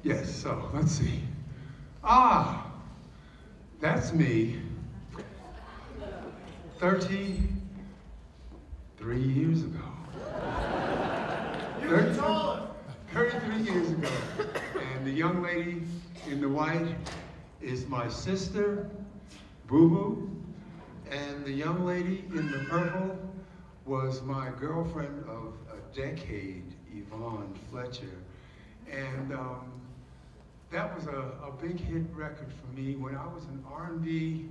Yes, so let's see. Ah, that's me. 33 years ago. 33 years ago. And the young lady in the white is my sister, Boo Boo. And the young lady in the purple was my girlfriend of a decade, Yvonne Fletcher. And that was a big hit record for me when I was an R&B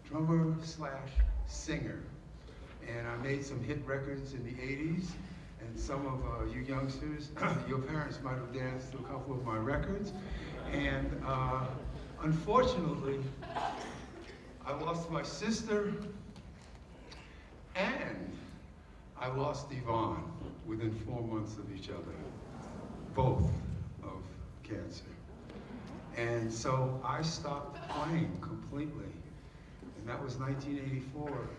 drummer slash singer. And I made some hit records in the 80s. And some of you youngsters, your parents might have danced to a couple of my records. And unfortunately, I lost my sister and I lost Yvonne within 4 months of each other, both of cancer. And so I stopped playing completely. And that was 1984.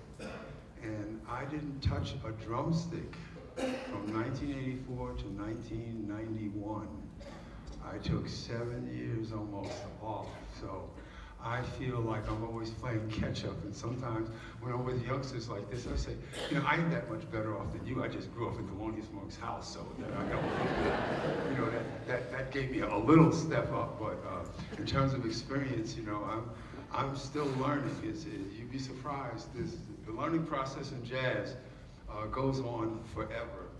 And I didn't touch a drumstick from 1984 to 1991. I took 7 years almost off. So I feel like I'm always playing catch up. And sometimes when I'm with youngsters like this, I say, you know, I ain't that much better off than you. I just grew up in Thelonious Monk's house, so that I know, you know, that gave me a little step up. But in terms of experience, you know, I'm still learning. You'd be surprised. The learning process in jazz goes on forever.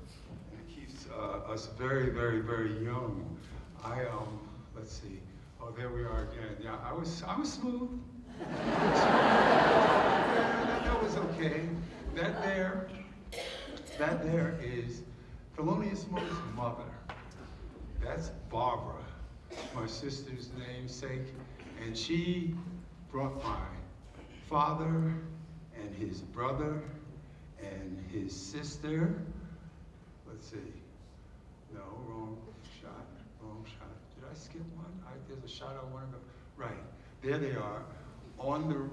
And it keeps us very, very, very young. Let's see. Oh, there we are again. Yeah, I was smooth. That was okay. That there is Thelonious Monk's mother. That's Barbara, my sister's namesake, and she brought my father and his brother and his sister. Let's see. No, wrong shot. Did I skip one? There's a shot I want to go. Right, there they are. On the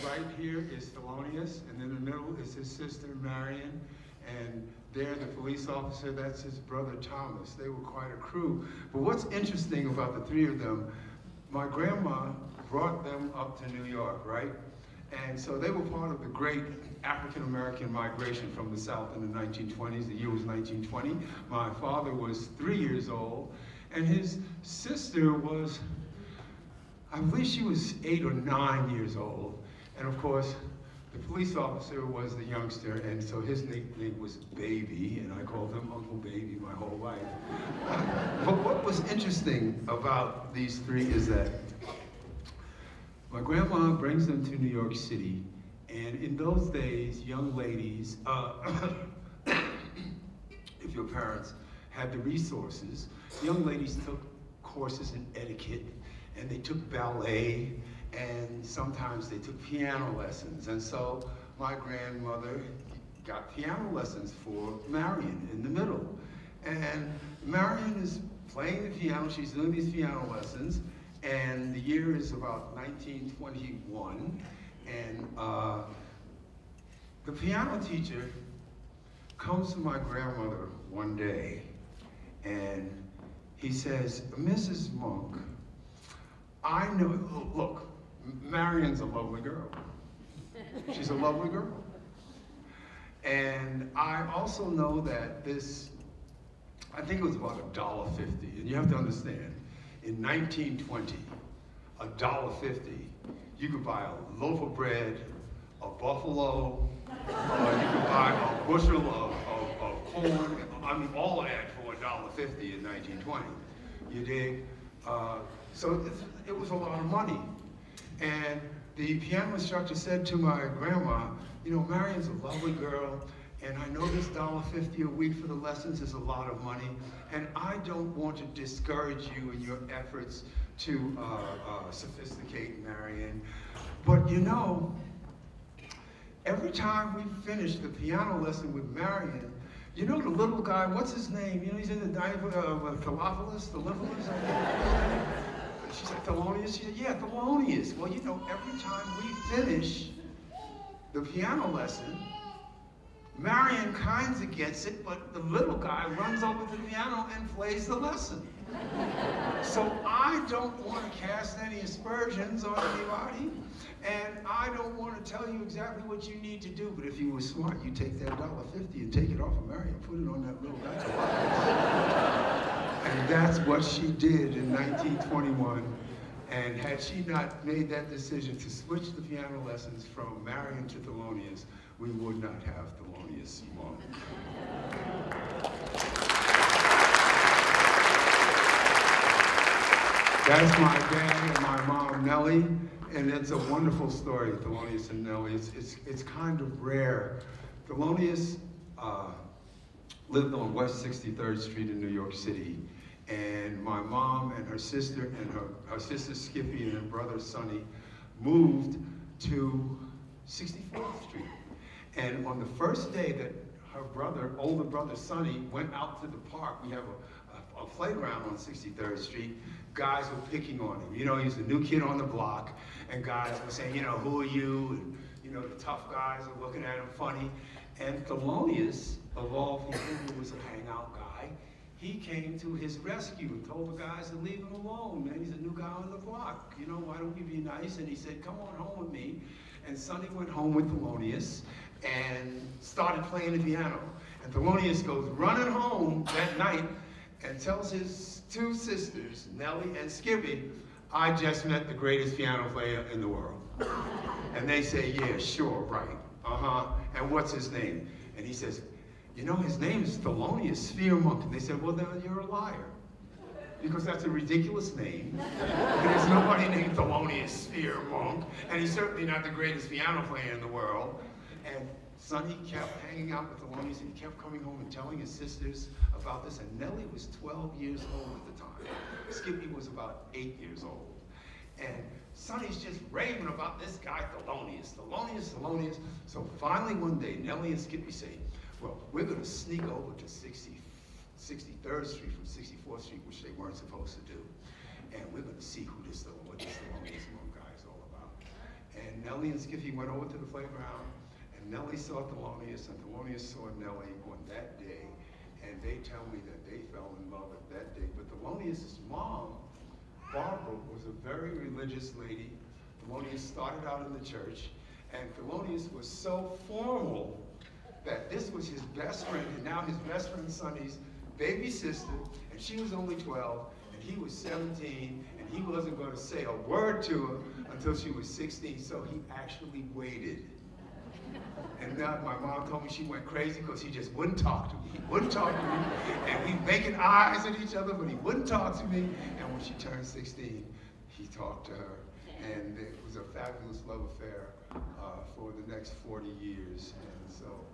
right here is Thelonious, and in the middle is his sister Marion, and there the police officer, that's his brother Thomas. They were quite a crew. But what's interesting about the three of them, my grandma brought them up to New York, right? And so they were part of the great African-American migration from the South in the 1920s. The year was 1920. My father was 3 years old, and his sister was, I believe she was 8 or 9 years old. And of course, the police officer was the youngster, and so his nickname was Baby, and I called him Uncle Baby my whole life. But what was interesting about these three is that my grandma brings them to New York City, and in those days, young ladies, if your parents had the resources, young ladies took courses in etiquette, and they took ballet, and sometimes they took piano lessons. And so my grandmother got piano lessons for Marion in the middle. And Marion is playing the piano, she's doing these piano lessons, and the year is about 1921, and the piano teacher comes to my grandmother one day, and he says, Mrs. Monk, I know, look, Marion's a lovely girl. She's a lovely girl. And I also know that this, I think it was about $1.50, and you have to understand, in 1920, $1.50, you could buy a loaf of bread, a buffalo, you could buy a bushel of corn. I mean, all of that for $1.50 in 1920. You dig? So it was a lot of money. And the piano instructor said to my grandma, you know, Marion's a lovely girl, and I know this $1.50 a week for the lessons is a lot of money, and I don't want to discourage you in your efforts to sophisticate Marion. But you know, every time we finish the piano lesson with Marion, you know the little guy, what's his name? You know, he's in the diver of Theophilus, the littlest? She said, Thelonious? She said, yeah, Thelonious. Well, you know, every time we finish the piano lesson, Marion kinds of gets it, but the little guy runs over to the piano and plays the lesson. So I don't want to cast any aspersions on anybody, and I don't want to tell you exactly what you need to do, but if you were smart, you take that $1.50 and take it off of Mary and put it on that little guy's wallet. And that's what she did in 1921. And had she not made that decision to switch the piano lessons from Marion to Thelonious, we would not have Thelonious Monk. That's my dad and my mom, Nellie, and it's a wonderful story, Thelonious and Nellie. It's kind of rare. Thelonious lived on West 63rd Street in New York City, and my mom and her sister sister Skippy and her brother Sonny moved to 64th Street. And on the first day that her older brother Sonny went out to the park, we have a playground on 63rd Street, guys were picking on him. You know, he's the new kid on the block, and guys were saying, you know, who are you? And, you know, the tough guys are looking at him funny. And Thelonious, of all people, who was a hangout guy, he came to his rescue and told the guys to leave him alone, man. He's a new guy on the block. You know, why don't we be nice? And he said, come on home with me. And Sonny went home with Thelonious and started playing the piano. And Thelonious goes running home that night and tells his two sisters, Nellie and Skippy, I just met the greatest piano player in the world. And they say, yeah, sure, right. And what's his name? And he says, you know, his name is Thelonious Sphere Monk. And they said, well, then you're a liar. Because that's a ridiculous name. There's nobody named Thelonious Sphere Monk. And he's certainly not the greatest piano player in the world. And Sonny kept hanging out with Thelonious, and he kept coming home and telling his sisters about this. And Nellie was 12 years old at the time. Skippy was about 8 years old. And Sonny's just raving about this guy, Thelonious. So finally one day, Nellie and Skippy say, well, we're going to sneak over to 63rd Street from 64th Street, which they weren't supposed to do. And we're going to see what this Thelonious Monk guy is all about. And Nellie and Skippy went over to the playground, and Nellie saw Thelonious, and Thelonious saw Nellie on that day. And they tell me that they fell in love at that day. But Thelonious' mom, Barbara, was a very religious lady. Thelonious started out in the church, and Thelonious was so formal that this was his best friend, and now his best friend Sonny's baby sister, and she was only 12, and he was 17, and he wasn't going to say a word to her until she was 16, so he actually waited. And now my mom told me she went crazy because he just wouldn't talk to me. He wouldn't talk to me, and we making eyes at each other, but he wouldn't talk to me. And when she turned 16, he talked to her, and it was a fabulous love affair for the next 40 years. And so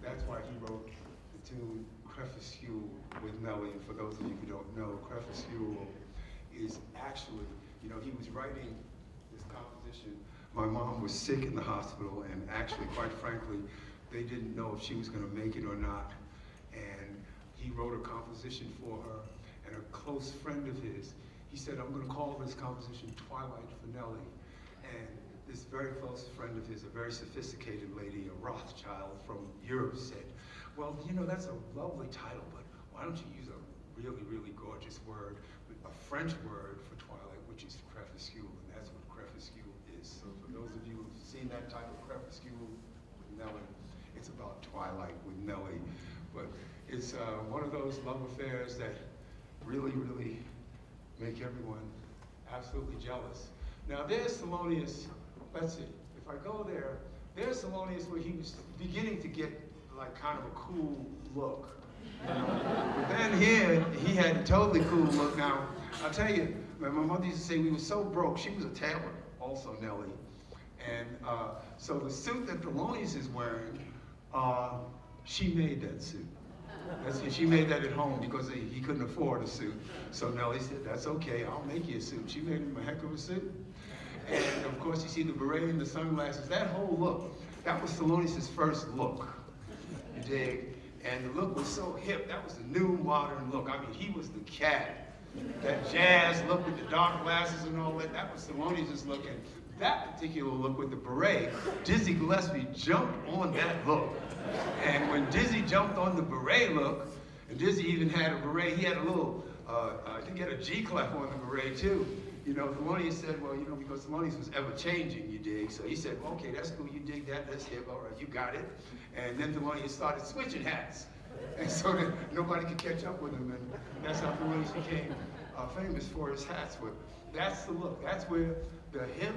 that's why he wrote the tune Crepescule with Nellie. And for those of you who don't know, Crepescule is actually, you know, he was writing this composition. My mom was sick in the hospital, and actually, quite frankly, they didn't know if she was going to make it or not. And he wrote a composition for her, and a close friend of his, he said, I'm going to call this composition Twilight for Nellie. And this very close friend of his, a very sophisticated lady, a Rothschild from Europe, said, well, you know, that's a lovely title, but why don't you use a really, really gorgeous word, a French word for twilight, which is Crepescule, and that's what Crepescule is. So for those of you who've seen that title, Crepescule with Nellie, it's about twilight with Nellie. But it's one of those love affairs that really, really make everyone absolutely jealous. Now there's Thelonious, let's see, if I go there, there's Thelonious where he was beginning to get like kind of a cool look. But then here, he had a totally cool look. Now, I'll tell you, my mother used to say we were so broke. She was a tailor, also Nellie. And so the suit that Thelonious is wearing, she made that suit. She made that at home because he couldn't afford a suit. So Nellie said, that's okay, I'll make you a suit. She made him a heck of a suit. And of course, you see the beret and the sunglasses, that whole look, that was Thelonious' first look. You dig? And the look was so hip, that was the new modern look. I mean, he was the cat. That jazz look with the dark glasses and all that, that was Thelonious' look. And that particular look with the beret, Dizzy Gillespie jumped on that look. And when Dizzy jumped on the beret look, and Dizzy even had a beret, he had a little to get a G clef on the beret too. You know, Thelonious said, well, you know, because Thelonious was ever changing, you dig. So he said, well, okay, that's cool, you dig that, that's hip, all right, you got it. And then Thelonious started switching hats. And so that nobody could catch up with him. And that's how Thelonious became famous for his hats. But that's the look. That's where the hip,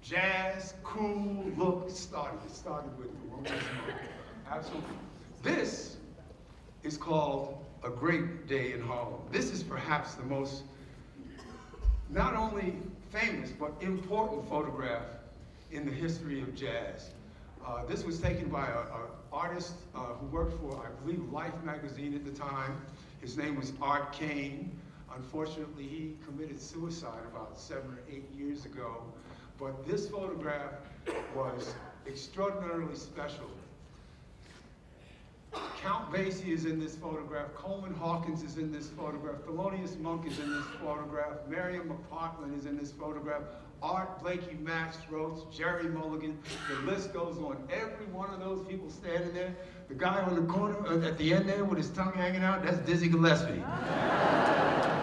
jazz, cool look started. It started with Thelonious Monk. Absolutely. This is called A Great Day in Harlem. This is perhaps the most, not only famous, but important photograph in the history of jazz. This was taken by an artist who worked for, I believe, Life magazine at the time. His name was Art Kane. Unfortunately, he committed suicide about 7 or 8 years ago. But this photograph was extraordinarily special. Count Basie is in this photograph, Coleman Hawkins is in this photograph, Thelonious Monk is in this photograph, Miriam McPartland is in this photograph, Art Blakey, Max Roach, Jerry Mulligan, the list goes on. Every one of those people standing there, the guy on the corner at the end there with his tongue hanging out, that's Dizzy Gillespie.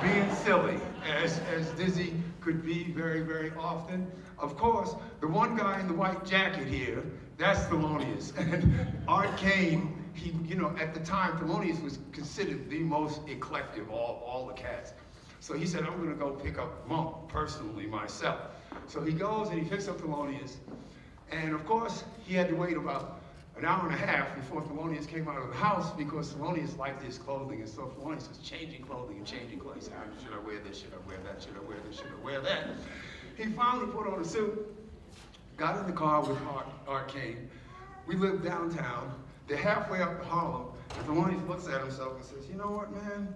Being silly, as Dizzy could be very, very often. Of course, the one guy in the white jacket here, that's Thelonious. And Art Kane, he, you know, at the time, Thelonious was considered the most eclectic of all the cats. So he said, I'm gonna go pick up Monk personally myself. So he goes and he picks up Thelonious. And of course, he had to wait about an hour and a half before Thelonious came out of the house because Thelonious liked his clothing. And so Thelonious was changing clothing and changing clothes. He said, should I wear this? Should I wear that? Should I wear this? Should I wear that? He finally put on a suit, got in the car with Art Kane. We lived downtown. They're halfway up to Harlem, and Thelonious looks at himself and says, you know what, man?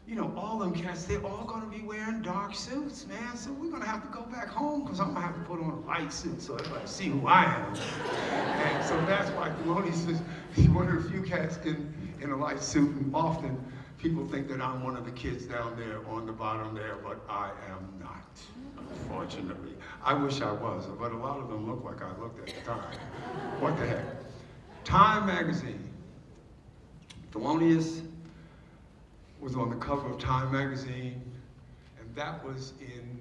You know, all them cats, they're all gonna be wearing dark suits, man. So we're gonna have to go back home because I'm gonna have to put on a light suit so everybody see who I am. And so that's why Thelonious is one of the few cats in a light suit, and often people think that I'm one of the kids down there on the bottom there, but I am not, unfortunately. I wish I was, but a lot of them look like I looked at the time. What the heck? Time magazine. Thelonious was on the cover of Time magazine, and that was in,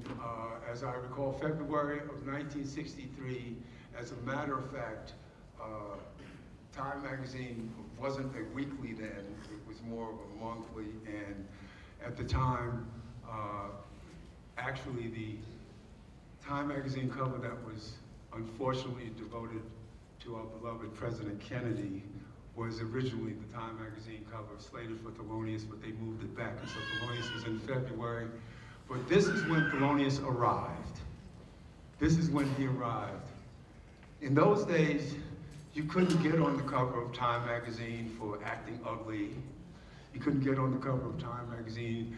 as I recall, February of 1963. As a matter of fact, Time magazine wasn't a weekly then, it was more of a monthly, and at the time, actually the Time magazine cover that was unfortunately devoted to our beloved President Kennedy was originally the Time magazine cover, slated for Thelonious, but they moved it back, and so Thelonious was in February. But this is when Thelonious arrived. This is when he arrived. In those days, you couldn't get on the cover of Time magazine for acting ugly. You couldn't get on the cover of Time magazine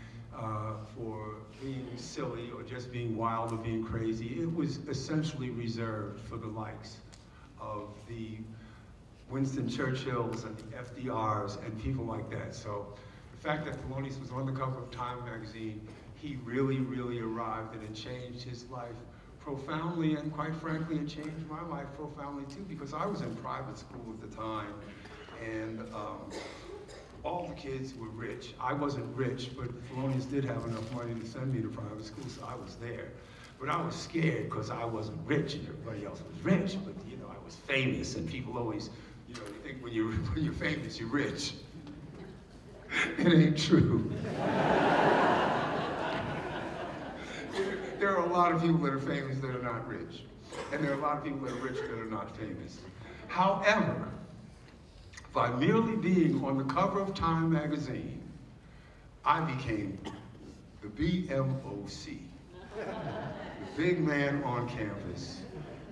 for being silly or just being wild or being crazy. It was essentially reserved for the likes of the Winston Churchills and the FDRs and people like that. So the fact that Thelonious was on the cover of Time magazine, he really, really arrived, and it changed his life profoundly, and quite frankly, it changed my life profoundly too, because I was in private school at the time, and all the kids were rich. I wasn't rich, but Thelonious did have enough money to send me to private school, so I was there. But I was scared because I wasn't rich and everybody else was rich, but you know, I was famous, and people always, you know, you think when you're famous, you're rich. It ain't true. There are a lot of people that are famous that are not rich. And there are a lot of people that are rich that are not famous. However, by merely being on the cover of Time magazine, I became the BMOC, the big man on campus.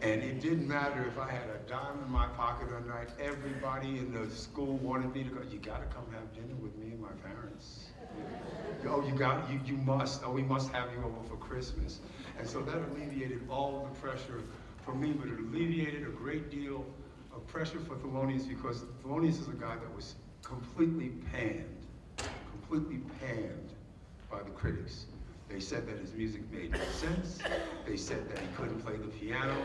And it didn't matter if I had a dime in my pocket or not. Everybody in the school wanted me to go. You gotta come have dinner with me and my parents. Oh, you must. Oh, we must have you over for Christmas. And so that alleviated all of the pressure for me, but it alleviated a great deal of pressure for Thelonious, because Thelonious is a guy that was completely panned by the critics. They said that his music made no sense. They said that he couldn't play the piano,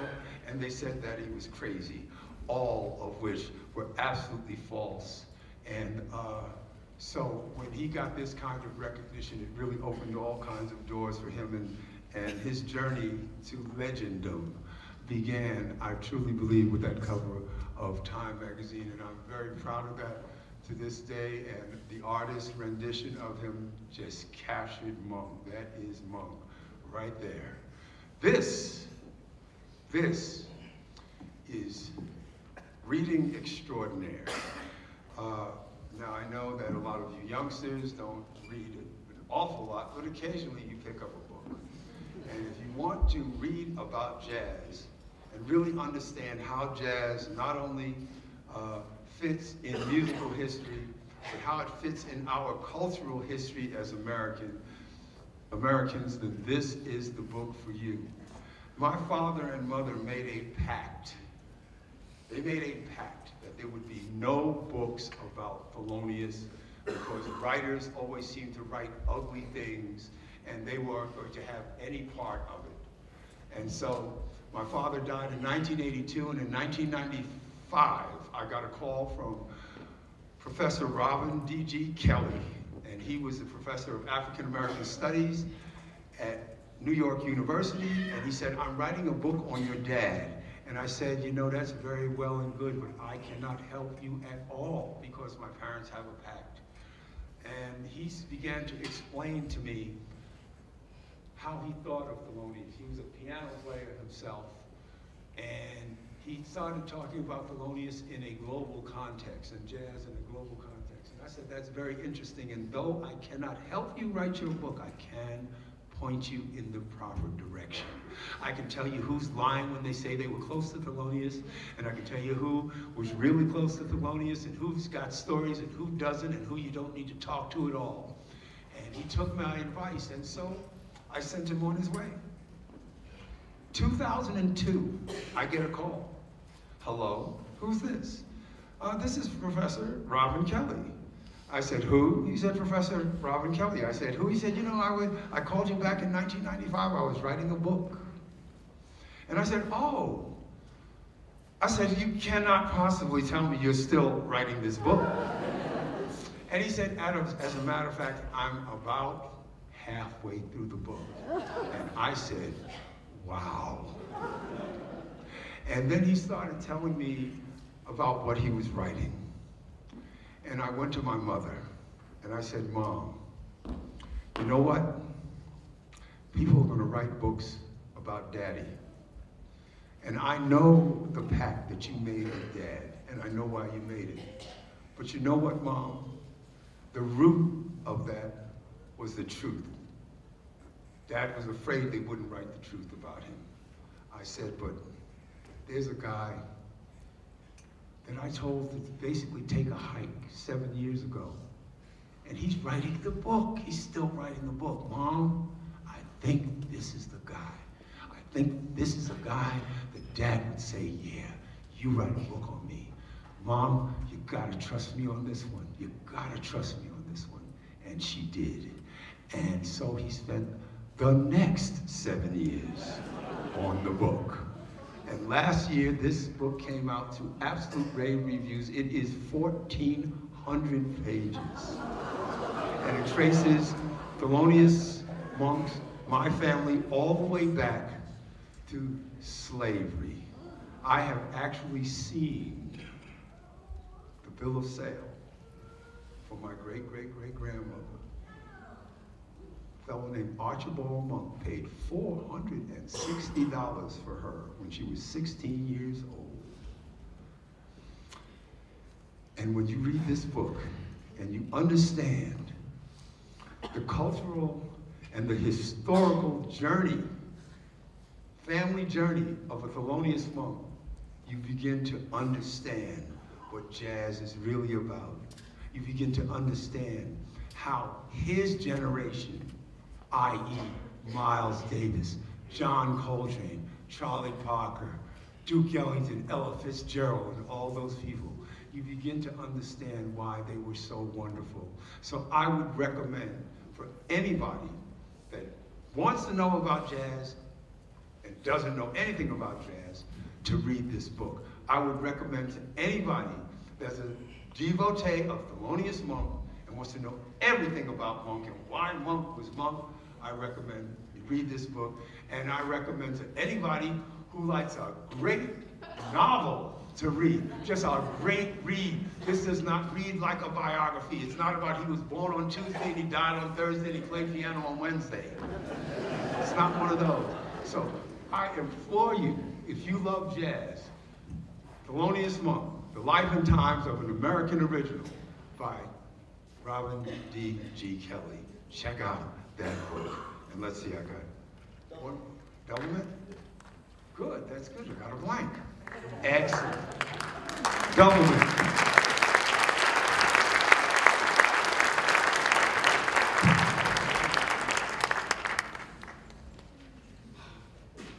and they said that he was crazy, all of which were absolutely false. And So when he got this kind of recognition, it really opened all kinds of doors for him, and his journey to legendom began, I truly believe, with that cover of Time magazine, and I'm very proud of that to this day, and the artist's rendition of him just captured Monk. That is Monk right there. This is reading extraordinaire. Now I know that a lot of you youngsters don't read an awful lot, but occasionally you pick up a book. And if you want to read about jazz and really understand how jazz not only fits in musical history, but how it fits in our cultural history as Americans, then this is the book for you. My father and mother made a pact. They made a pact that there would be no books about Thelonious, because writers always seem to write ugly things, and they weren't going to have any part of it. And so my father died in 1982, and in 1995, I got a call from Professor Robin D.G. Kelly, and he was the professor of African American Studies at New York University, and he said, I'm writing a book on your dad. And I said, you know, that's very well and good, but I cannot help you at all because my parents have a pact. And he began to explain to me how he thought of Thelonious. He was a piano player himself, and he started talking about Thelonious in a global context, and jazz in a global context. And I said, that's very interesting, and though I cannot help you write your book, I can point you in the proper direction. I can tell you who's lying when they say they were close to Thelonious, and I can tell you who was really close to Thelonious, and who's got stories, and who doesn't, and who you don't need to talk to at all. And he took my advice, and so I sent him on his way. 2002, I get a call. Hello, who's this? This is Professor Robin Kelly. I said, who? He said, Professor Robin Kelly. I said, who? He said, you know, I called you back in 1995. I was writing a book. And I said, oh. I said, you cannot possibly tell me you're still writing this book. And he said, as a matter of fact, I'm about halfway through the book. And I said, wow. And then he started telling me about what he was writing. And I went to my mother, and I said, Mom, you know what? People are going to write books about Daddy. And I know the pact that you made with Dad, and I know why you made it. But you know what, Mom? The root of that was the truth. Dad was afraid they wouldn't write the truth about him. I said, but there's a guy that I told to basically take a hike 7 years ago. And he's writing the book. He's still writing the book. Mom, I think this is the guy. I think this is a guy that Dad would say, yeah, you write a book on me. Mom, you gotta trust me on this one. You gotta trust me on this one. And she did. And so he spent the next 7 years on the book. And last year, this book came out to absolute rave reviews. It is 1,400 pages. And it traces Thelonious Monk's, my family, all the way back to slavery. I have actually seen the bill of sale for my great-great-great-grandmother. A fellow named Archibald Monk paid $460 for her when she was 16 years old. And when you read this book and you understand the cultural and the historical journey, family journey of a Thelonious Monk, you begin to understand what jazz is really about. You begin to understand how his generation, i.e. Miles Davis, John Coltrane, Charlie Parker, Duke Ellington, Ella Fitzgerald, and all those people, you begin to understand why they were so wonderful. So I would recommend for anybody that wants to know about jazz and doesn't know anything about jazz to read this book. I would recommend to anybody that's a devotee of Thelonious Monk and wants to know everything about Monk and why Monk was Monk, I recommend you read this book. And I recommend to anybody who likes a great novel to read, just a great read. This does not read like a biography. It's not about he was born on Tuesday and he died on Thursday and he played piano on Wednesday. It's not one of those. So I implore you, if you love jazz, Thelonious Monk, The Life and Times of an American Original by Robin D. G. Kelly. Check out that book. And let's see, I got one. Government? Good, that's good. I got a blank. Excellent. Government.